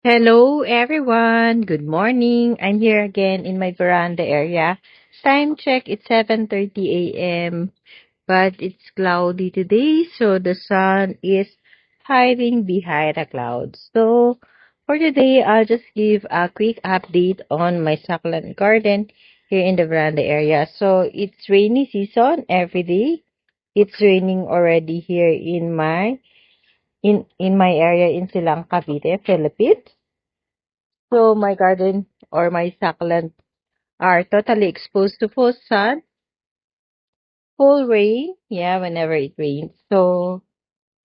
Hello, everyone. Good morning. I'm here again in my veranda area. Time check, it's 7:30 a.m., but it's cloudy today, so the sun is hiding behind the clouds. So for today, I'll just give a quick update on my succulent garden here in the veranda area. So it's rainy season every day. It's raining already here in my area in Silang, Cavite, Philippines. So my garden or my succulent are totally exposed to full sun, full rain. Yeah, whenever it rains. So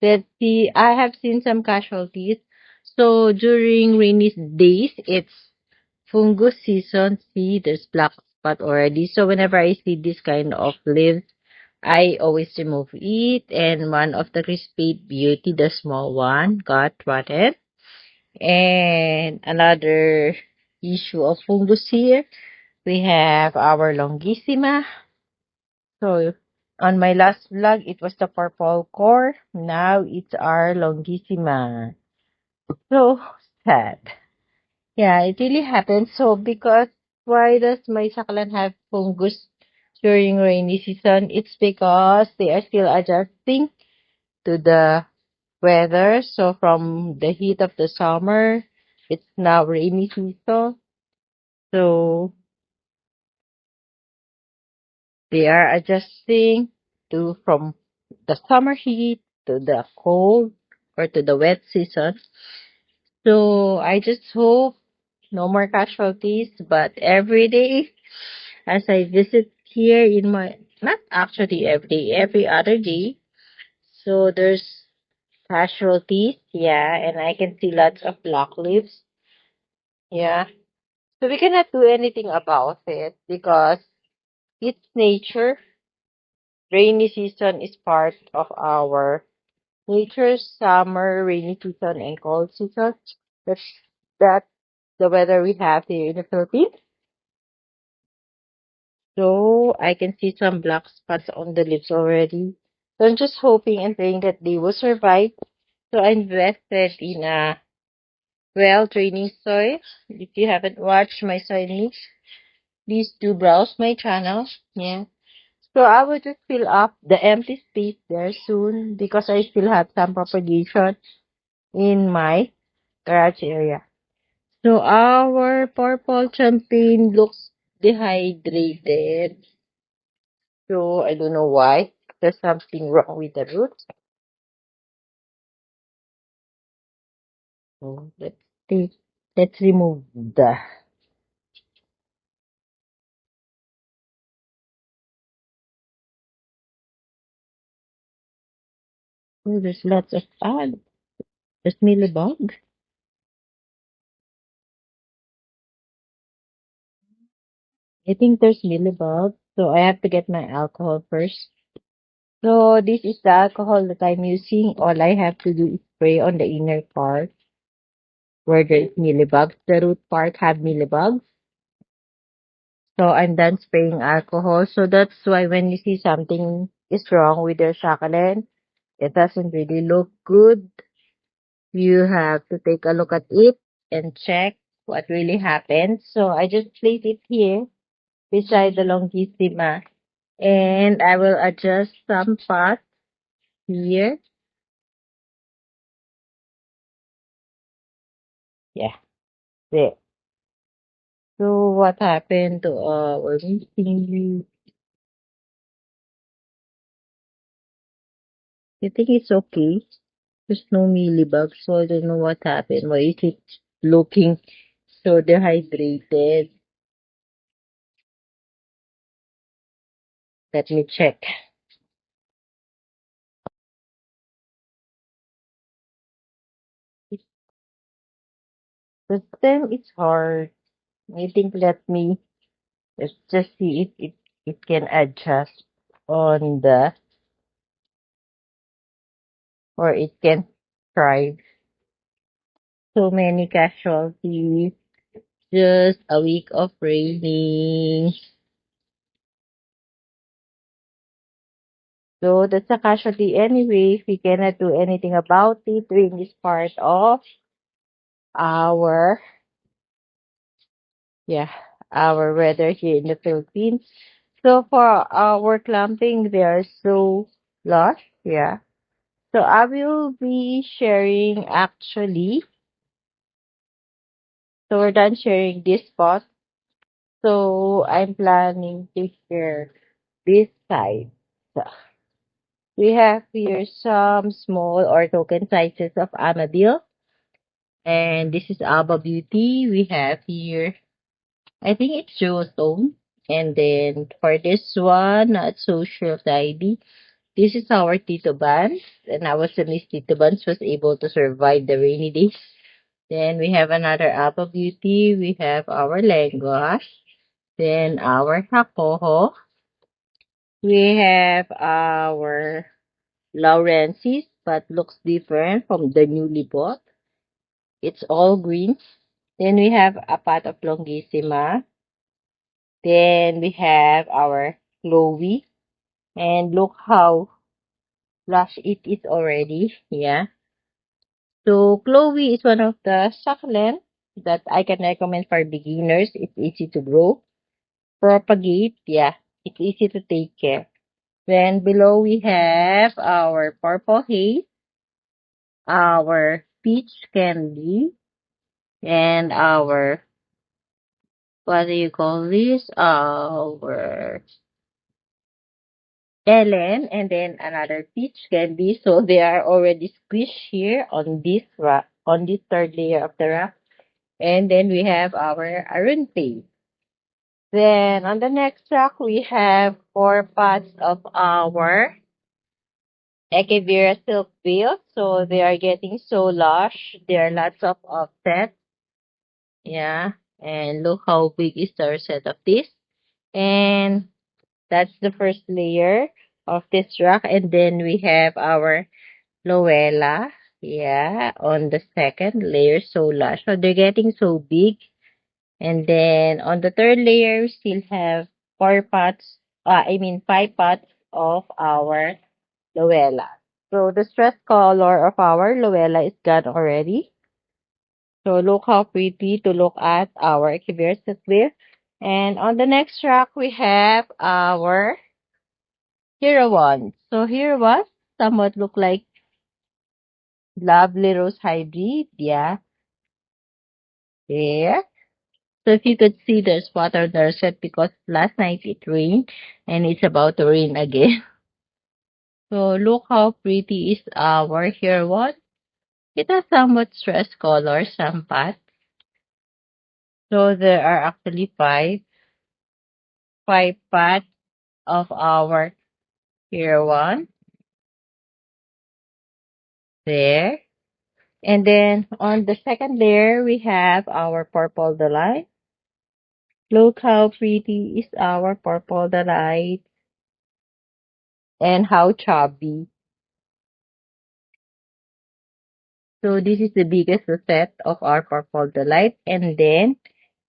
let's see. I have seen some casualties. So during rainy days, it's fungus season. See, there's black spot already. So whenever I see this kind of leaves, I always remove it. And one of the crispy beauty, the small one, got rotted. And another issue of fungus here. We have our longissima. So on my last vlog, it was the purple core. Now it's our longissima. So sad. Yeah, it really happens. So because why does my succulent have fungus during rainy season? It's because they are still adjusting to the weather. So from the heat of the summer, it's now rainy season. So they are adjusting to from the summer heat to the cold or to the wet season. So I just hope no more casualties, but every day as I visit here in my, not actually every day, every other day. So there's casualties, yeah, and I can see lots of black leaves, yeah. So we cannot do anything about it because it's nature. Rainy season is part of our nature's summer, rainy season, and cold season. That's that's the weather we have here in the Philippines. So I can see some black spots on the leaves already. So I'm just hoping and praying that they will survive. So I invested in a well draining soil. If you haven't watched my soil mix, please do browse my channel. Yeah. So I will just fill up the empty space there soon because I still have some propagation in my garage area. So our purple champagne looks dehydrated. So I don't know why. There's something wrong with the roots. So take let's remove the oh there's lots of there's millibug. I think there's millibug. So I have to get my alcohol first. So this is the alcohol that I'm using. All I have to do is spray on the inner part where there is millibugs. The root part have millibugs. So I'm done spraying alcohol. So that's why when you see something is wrong with your succulent, it doesn't really look good. You have to take a look at it and check what really happened. So I just place it here beside the longissima and I will adjust some parts here. Yeah, there. So what happened to our meeting? I think it's okay. There's no mealybug, so I don't know what happened. Why is it looking so dehydrated? Let me check. The stem is hard. I think let me let's just see if it can adjust on the or it can thrive. So many casualties. Just a week of raining. So that's a casualty anyway. We cannot do anything about it. Rain is part of our, yeah, our weather here in the Philippines. So for our clamping, they are so lush, yeah. So I will be sharing actually. So we're done sharing this spot. So I'm planning to share this side. So we have here some small or token sizes of Amabil. And this is Alba Beauty. We have here, I think it's Jewelstone. And then for this one, not so sure of the ID. This is our Tito Buns. And our Miss Tito Buns was able to survive the rainy days. Then we have another Alba Beauty. We have our Lenguas. Then our Hakoho. We have our Laurensis, but looks different from the newly bought. It's all green. Then we have a pot of Longissima. Then we have our Chloe. And look how lush it is already. Yeah. So Chloe is one of the succulent that I can recommend for beginners. It's easy to grow. Propagate. Yeah. It's easy to take care. Then below we have our purple haze, our peach candy, and our, what do you call this? Our Ellen, and then another peach candy. So they are already squished here on this rack, on this third layer of the rack. And then we have our Arunte. Then on the next rack, we have 4 pots of our Echevera silk veil. So they are getting so lush. There are lots of offsets. Yeah. And look how big is the set of this. And that's the first layer of this rack. And then we have our Loella. Yeah. On the second layer, so lush. So they're getting so big. And then on the third layer, we still have 4 pots. I mean 5 pots of our Loella. So the stress color of our Loella is gone already. So look how pretty to look at our Kiberset there. And on the next rack, we have our Hero One. So Hero One somewhat look like Lovely Rose Hybrid. Yeah, there. So if you could see there's water there set because last night it rained and it's about to rain again. So look how pretty is our Hero One. It has somewhat stress color, some path. So there are actually five paths of our Hero One. There. And then on the second layer, we have our purple delight. Look how pretty is our purple delight and how chubby. So this is the biggest set of our purple delight. And then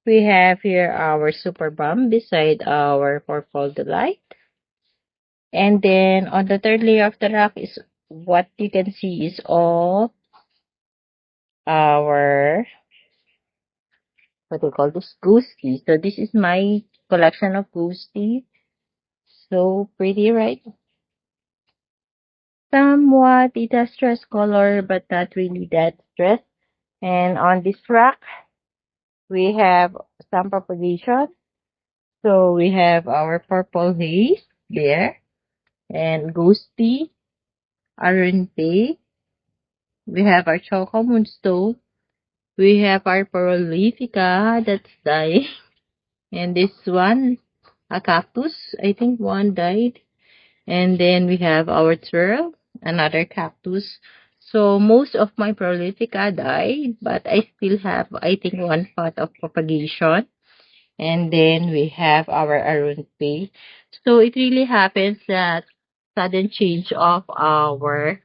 we have here our super bomb beside our purple delight. And then on the third layer of the rack is what you can see is all our, what do you call this, ghosty. So this is my collection of ghosty. So pretty, right? Somewhat it has stress color, but not really that stress. And on this rack, we have some propagation. So we have our purple haze there, and ghosty, arunte. We have our choco moonstone. We have our prolifica that's dying. And this one, a cactus. I think one died. And then we have our twirl, another cactus. So most of my prolifica died, but I still have, I think, 1 pot of propagation. And then we have our arunpe. So it really happens that sudden change of our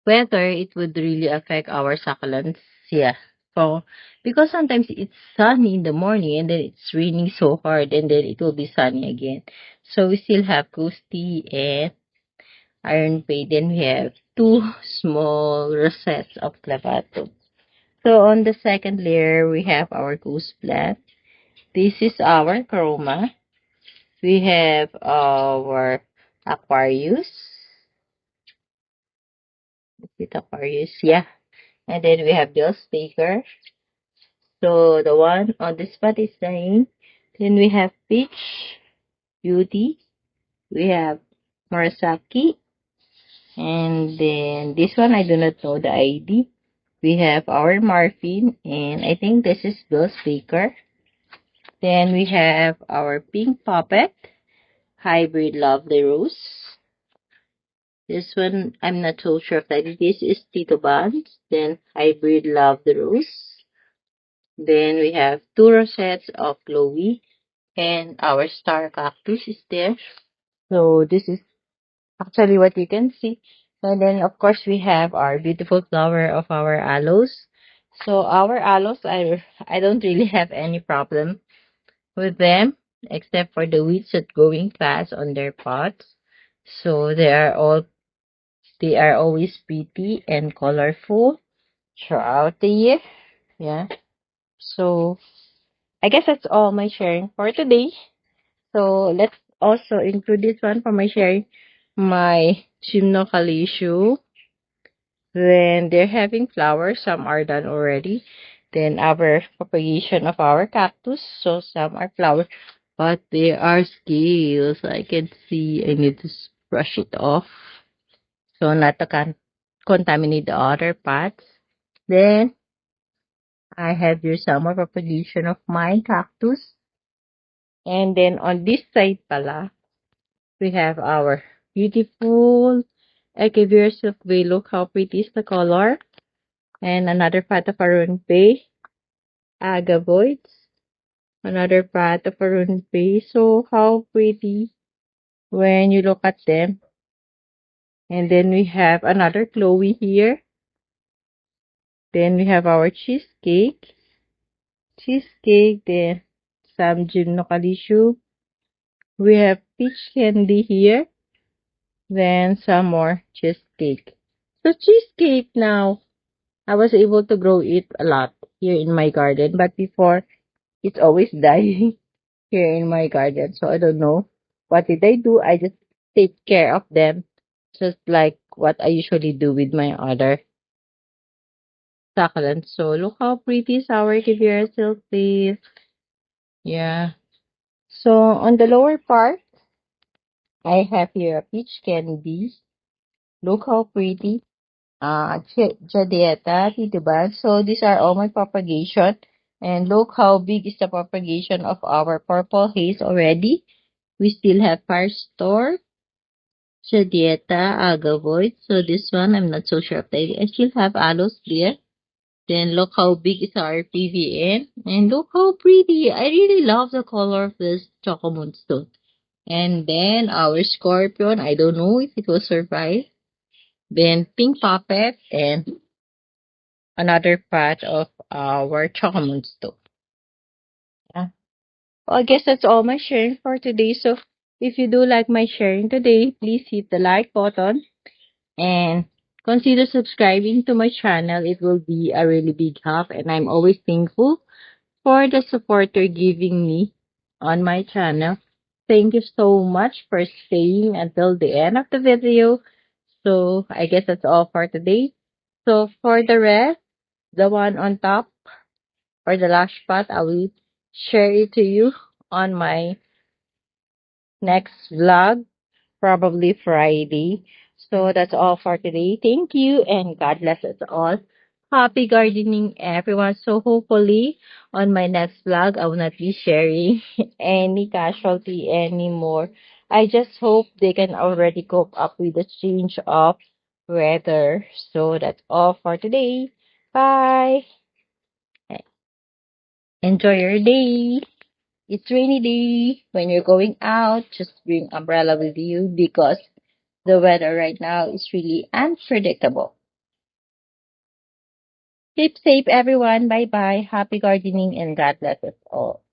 weather, it would really affect our succulents. Yeah. So because sometimes it's sunny in the morning and then it's raining so hard and then it will be sunny again. So we still have ghosty and iron pay. Then we have two small rosettes of clavato. So on the second layer, we have our goose plant. This is our chroma. We have our Aquarius. Is it Aquarius? Yeah. And then we have Bill Speaker. So the one on this spot is saying. Then we have Peach, Beauty. We have Murasaki. And then this one, I do not know the ID. We have our Morphine. And I think this is Bill Speaker. Then we have our Pink Puppet. Hybrid Lovely Rose. This one, I'm not so sure if that it is Tito Buns. Then Hybrid Lovely Rose. Then we have two rosettes of Chloe. And our star cactus is there. So this is actually what you can see. And then of course we have our beautiful flower of our aloes. So our aloes, I don't really have any problem with them except for the weeds that growing fast on their pots. So they are always pretty and colorful throughout the year. Yeah. So I guess that's all my sharing for today. So let's also include this one for my sharing. My Gymnocalisio. Then they're having flowers. Some are done already. Then our propagation of our cactus. So some are flowers. But they are scales. I can see. I need to brush it off. So not to contaminate the other parts. Then I have here some more propagation of my cactus. And then on this side pala, we have our beautiful Echeveria silkweed. Look how pretty is the color. And another part of Arunpe, agavoids. Another part of Arunpe. So how pretty when you look at them. And then we have another Chloe here. Then we have our cheesecake. Then some gymnocalisio. We have peach candy here. Then some more cheesecake. So cheesecake now, I was able to grow it a lot here in my garden. But before, it's always dying here in my garden. So I don't know. What did I do? I just take care of them. Just like what I usually do with my other succulents. So look how pretty sour Kivira silk is. Yeah. So on the lower part, I have here a peach candy. Look how pretty. Jadieta, Titiban. So these are all my propagation. And look how big is the propagation of our purple haze already. We still have Firestore, Jadieta, Agavoid. So this one, I'm not so sure if I still have aloes there. Then look how big is our PVN. And look how pretty. I really love the color of this Choco Moonstone. And then our Scorpion, I don't know if it will survive. Then Pink Puppet and another part of our Choco Moonstone. Yeah. Well, I guess that's all my sharing for today. So if you do like my sharing today, please hit the like button and consider subscribing to my channel. It will be a really big help and I'm always thankful for the support you're giving me on my channel. Thank you so much for staying until the end of the video. So I guess that's all for today. So for the rest, the one on top or the last spot, I will share it to you on my next vlog, probably Friday. So that's all for today. Thank you and God bless us all. Happy gardening, everyone. So hopefully on my next vlog, I will not be sharing any casualty anymore. I just hope they can already cope up with the change of weather. So that's all for today. Bye. Enjoy your day. It's rainy day. When you're going out, just bring umbrella with you because the weather right now is really unpredictable. Keep safe, everyone. Bye bye. Happy gardening and God bless us all.